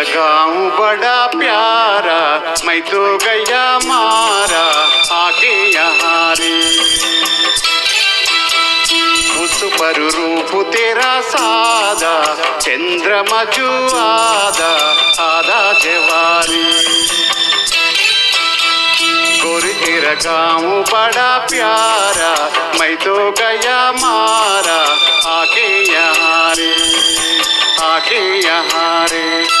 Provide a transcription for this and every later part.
गाँव बड़ा प्यारा, मैं तो गया मारा आके यहाँ रे। उस पर रूप तेरा सादा, चंद्रमा जो आधा आधा जवारी। गोरी तेरा गाँव बड़ा प्यारा, मैं तो गया मारा आके यहाँ रे, आके यहाँ रे।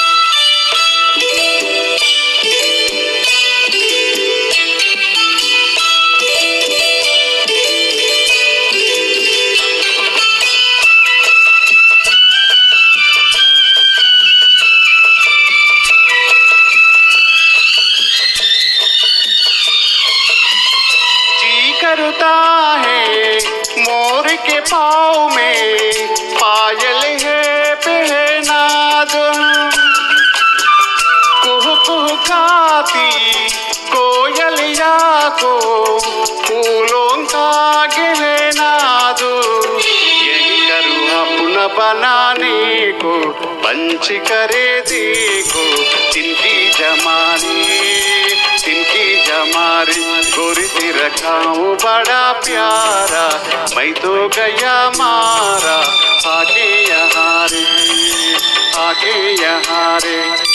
करता है मोर के पाँव में पायल है पहना दो। कुहू कुहू गाती कोयलिया को फूलों का गहना दो। यही करूँ अपना बनाने को, पंच करे देखो तिनकी जमानी, तिनकी जमारी। गोरी तेरा गाँव बड़ा प्यारा, मैं तो गया मारा आके यहाँ रे, आके यहाँ रे।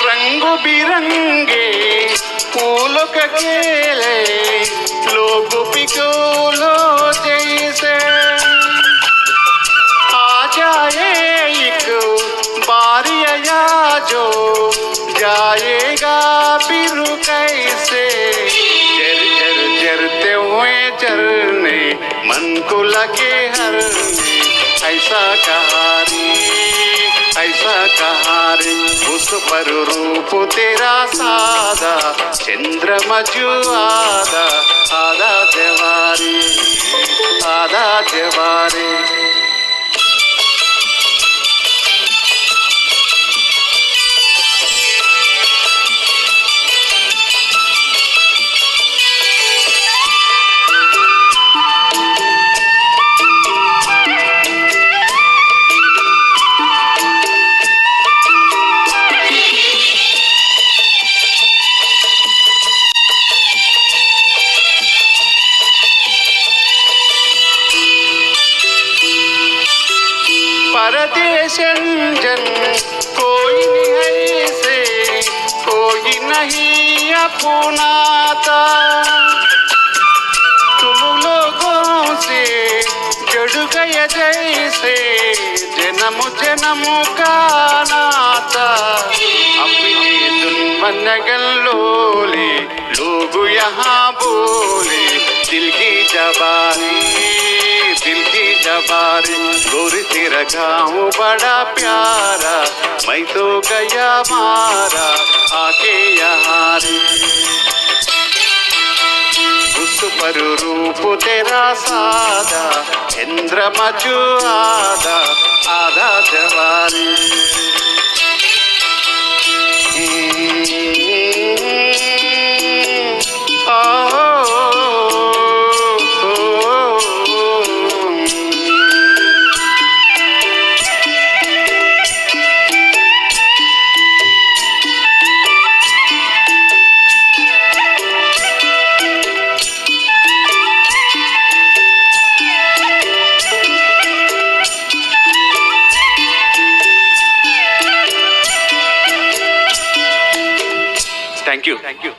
रंग बिरंगे फूलों के खेले, लोग पिघलो जैसे। आ जाए एक बारी आया जो जाएगा फिर कैसे। जर जर जरते हुए जरने मन को लगे हरने, ऐसा कहानी, ऐसा कहाँ रे। उस पर रूप तेरा सादा, चंद्रमा जो आधा आधा जवारी, आधा जवारी। परदेशन जन कोई नहीं से, कोई नहीं अपनाता। तुम लोगों से जुड़ गए जैसे जन्म जन्म का नाता। अपने धुन बन गलोले लोग यहाँ बोले, दिल की जबानी, दिल की जबारी। गोरी तेरा गाँव बड़ा प्यारा, मैं तो गया मारा आके यहाँ रे। उस पर रूप तेरा सादा, चंद्रमा जो आधा आधा जवारी। Thank you.